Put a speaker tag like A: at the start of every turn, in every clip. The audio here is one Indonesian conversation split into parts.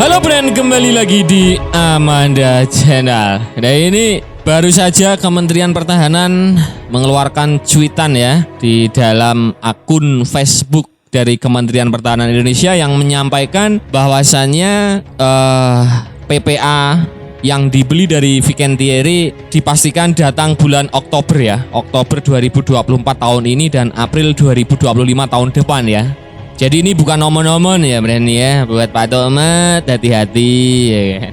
A: Halo friend, kembali lagi di Amanda Channel. Nah ini baru saja Kementerian Pertahanan mengeluarkan cuitan ya di dalam akun Facebook dari Kementerian Pertahanan Indonesia yang menyampaikan bahwasannya PPA yang dibeli dari Fincantieri dipastikan datang bulan Oktober ya, Oktober 2024 tahun ini dan April 2025 tahun depan ya. Jadi ini bukan omon-omon ya Brand ya, buat Pak Tomat hati-hati ya kan.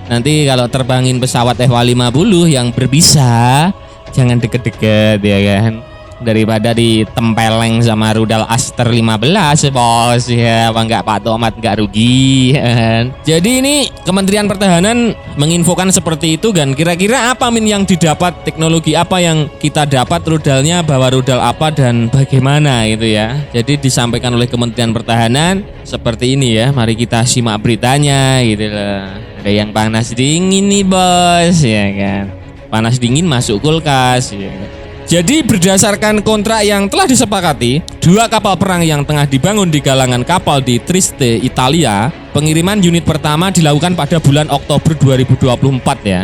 A: Nanti kalau terbangin pesawat F-50 yang berbisa jangan deket-deket ya kan. Daripada ditempeleng sama rudal Aster 15 bos ya, apa enggak Pak Tomat enggak rugi ya kan. Jadi ini Kementerian Pertahanan menginfokan seperti itu kan. Kira-kira apa yang didapat, teknologi apa yang kita dapat, rudalnya bawa rudal apa dan bagaimana gitu ya. Jadi disampaikan oleh Kementerian Pertahanan seperti ini ya. Mari kita simak beritanya gitu loh. Ada yang panas dingin nih bos ya kan. Panas dingin masuk kulkas ya. Jadi berdasarkan kontrak yang telah disepakati, 2 kapal perang yang tengah dibangun di galangan kapal di Trieste, Italia, pengiriman unit pertama dilakukan pada bulan Oktober 2024 ya.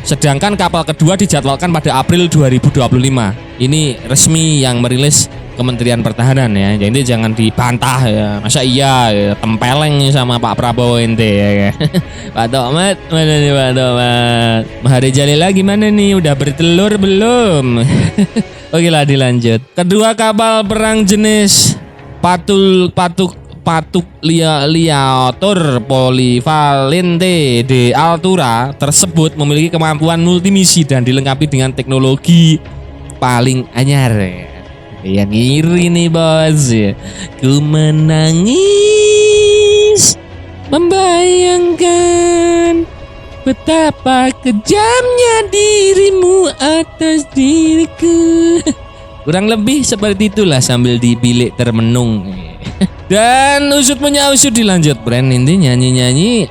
A: Sedangkan kapal kedua dijadwalkan pada April 2025. Ini resmi yang merilis Kementerian Pertahanan ya. Jadi jangan dibantah ya. Masa iya ya, tempeleng sama Pak Prabowo ente ya. Pak Tomat, mana nih Pak Tomat? Mahari Jalila gimana nih? Udah bertelur belum? Oke lah dilanjut. Kedua kapal perang jenis Liator Polivalente de Altura tersebut memiliki kemampuan multimisi dan dilengkapi dengan teknologi paling anyar ya. Yang iri nih bos ya. Ku menangis membayangkan betapa kejamnya dirimu atas diriku. Kurang lebih seperti itulah sambil di bilik termenung. Dan usut punya usut dilanjut Brand, ini nyanyi-nyanyi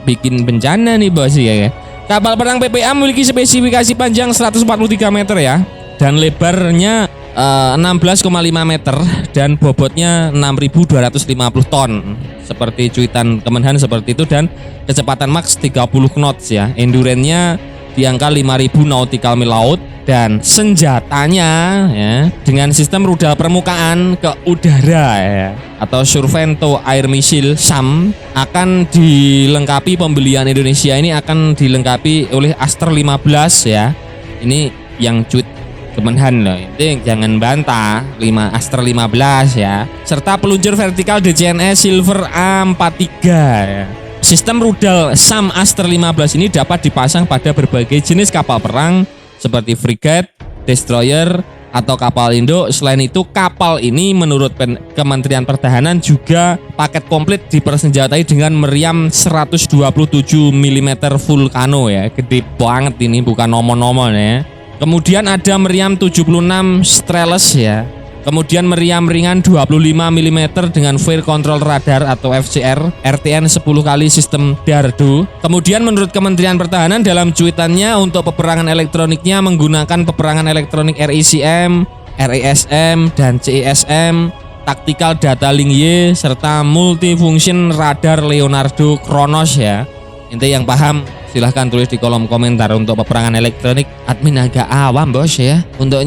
A: bikin bencana nih bos ya. Kapal perang PPA memiliki spesifikasi panjang 143 meter ya. Dan lebarnya 16,5 meter dan bobotnya 6.250 ton. Seperti cuitan Kemenhan seperti itu, dan kecepatan max 30 knots ya. Endurance-nya di angka 5.000 nautical mil laut, dan senjatanya ya dengan sistem rudal permukaan ke udara ya atau Survento Air Missile SAM akan dilengkapi. Pembelian Indonesia ini akan dilengkapi oleh Aster 15 ya. Ini yang tweet Kemenhan loh, itu jangan bantah. Aster 15 ya, serta peluncur vertikal DCNS Silver A43 ya. Sistem rudal SAM Aster 15 ini dapat dipasang pada berbagai jenis kapal perang seperti frigate, destroyer, atau kapal induk. Selain itu, kapal ini menurut Kementerian Pertahanan juga paket komplit dipersenjatai dengan meriam 127 mm Vulcano ya. Gede banget ini, bukan nomor-nomor ya. Kemudian ada meriam 76 Streless ya. Kemudian meriam ringan 25 mm dengan Fire Control Radar atau FCR RTN 10 kali sistem Dardo. Kemudian menurut Kementerian Pertahanan dalam cuitannya, untuk peperangan elektroniknya menggunakan peperangan elektronik RICM, RISM, dan CISM, Tactical Data Link Y, serta Multifunction Radar Leonardo Kronos ya. Ente yang paham silahkan tulis di kolom komentar. Untuk peperangan elektronik admin agak awam bos ya. Untuk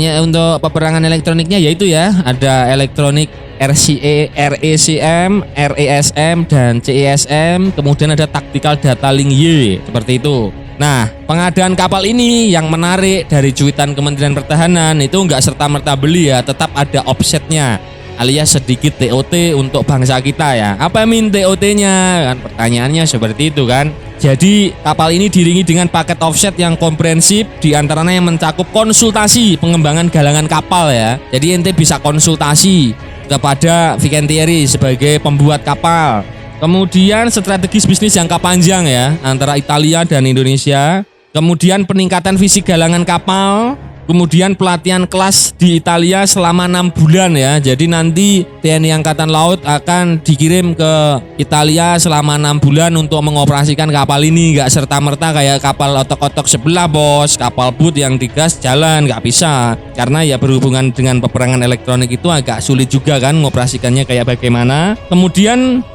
A: peperangan elektroniknya yaitu ya ada elektronik RCE, RECM, RESM, dan CESM. Kemudian ada Tactical Data Link Y seperti itu. Nah, pengadaan kapal ini yang menarik dari cuitan Kementerian Pertahanan itu nggak serta-merta beli ya, tetap ada offsetnya alias sedikit TOT untuk bangsa kita ya. Apa min TOT-nya? Kan pertanyaannya seperti itu kan. Jadi kapal ini diiringi dengan paket offset yang komprehensif, diantaranya yang mencakup konsultasi pengembangan galangan kapal ya. Jadi ente bisa konsultasi kepada Fincantieri sebagai pembuat kapal. Kemudian strategis bisnis jangka panjang ya antara Italia dan Indonesia. Kemudian peningkatan fisik galangan kapal. Kemudian pelatihan kelas di Italia selama 6 bulan ya. Jadi nanti TNI Angkatan Laut akan dikirim ke Italia selama 6 bulan untuk mengoperasikan kapal ini. Gak serta-merta kayak kapal otok-otok sebelah bos, kapal boot yang digas jalan, gak bisa. Karena ya berhubungan dengan peperangan elektronik itu agak sulit juga kan mengoperasikannya kayak bagaimana. Kemudian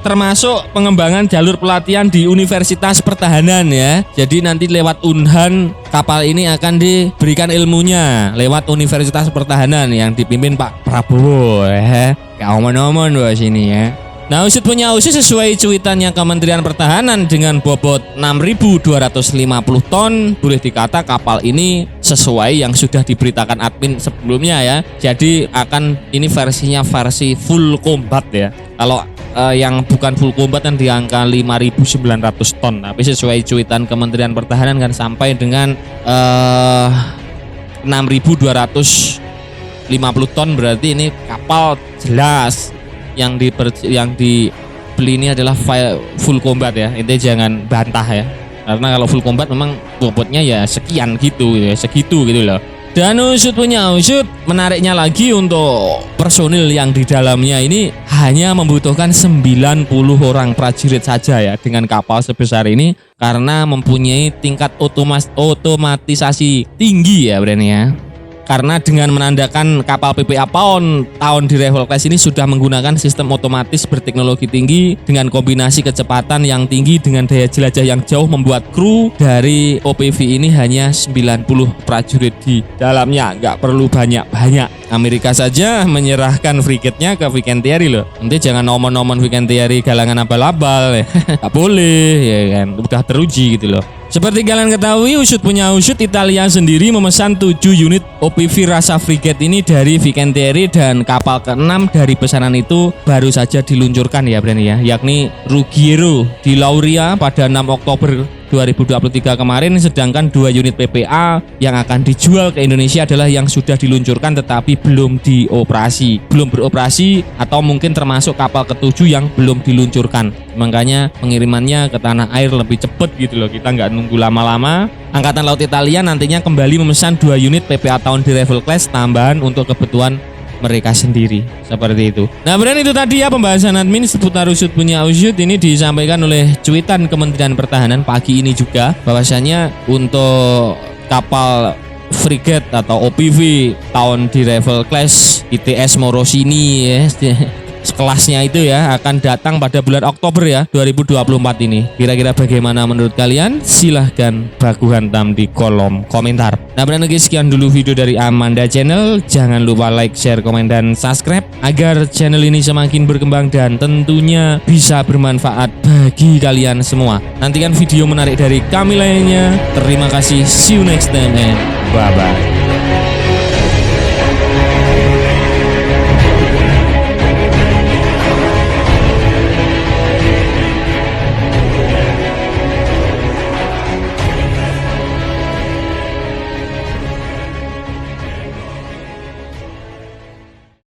A: termasuk pengembangan jalur pelatihan di Universitas Pertahanan ya. Jadi nanti lewat Unhan kapal ini akan diberikan ilmunya lewat Universitas Pertahanan yang dipimpin Pak Prabowo ya. Gak omon-omon bos ini ya. Nah, usut punya usut sesuai cuitannya Kementerian Pertahanan dengan bobot 6.250 ton. Boleh dikata kapal ini sesuai yang sudah diberitakan admin sebelumnya ya. Jadi ini versinya versi full combat ya. Kalau yang bukan full combat kan di angka 5.900 ton. Tapi sesuai cuitan Kementerian Pertahanan kan sampai dengan 6.250 ton, berarti ini kapal jelas yang dibeli ini adalah full combat ya. Intinya jangan bantah ya. Karena kalau full combat memang bobotnya ya sekian gitu ya, segitu gitu loh. Dan usut punya usut, menariknya lagi untuk personil yang di dalamnya ini hanya membutuhkan 90 orang prajurit saja ya dengan kapal sebesar ini karena mempunyai tingkat otomatisasi tinggi ya berarti ya. Karena dengan menandakan kapal PPA tahun di Raffles Class ini sudah menggunakan sistem otomatis berteknologi tinggi dengan kombinasi kecepatan yang tinggi dengan daya jelajah yang jauh membuat kru dari OPV ini hanya 90 prajurit di dalamnya, nggak perlu banyak-banyak. Amerika saja menyerahkan frigate-nya ke Fincantieri loh. Nanti jangan nomor-nomor Fincantieri galangan abal-abal ya. Nggak boleh ya kan, udah teruji gitu loh. Seperti kalian ketahui, usut punya usut, Italia sendiri memesan 7 unit OPV rasa frigate ini dari Fincantieri dan kapal ke-6 dari pesanan itu baru saja diluncurkan ya Bren ya, yakni Ruggiero di Lauria pada 6 Oktober 2023 kemarin, sedangkan 2 unit PPA yang akan dijual ke Indonesia adalah yang sudah diluncurkan tetapi belum beroperasi atau mungkin termasuk kapal ke-7 yang belum diluncurkan. Makanya pengirimannya ke tanah air lebih cepat gitu loh, kita nggak nunggu lama-lama. Angkatan Laut Italia nantinya kembali memesan 2 unit PPA tahun di Raffles Class tambahan untuk kebutuhan mereka sendiri, seperti itu. Nah, benar itu tadi ya pembahasan admin seputar usut punya usut. Ini disampaikan oleh cuitan Kementerian Pertahanan pagi ini juga, bahwasanya untuk kapal frigate atau OPV tahun di Raffles Class ITS Morosini ya, kelasnya itu ya akan datang pada bulan Oktober ya 2024 ini. Kira-kira bagaimana menurut kalian? Silahkan baku hantam di kolom komentar. Nah, berarti sekian dulu video dari Amanda Channel. Jangan lupa like, share, komen, dan subscribe agar channel ini semakin berkembang dan tentunya bisa bermanfaat bagi kalian semua. Nantikan video menarik dari kami lainnya. Terima kasih. See you next time and bye-bye.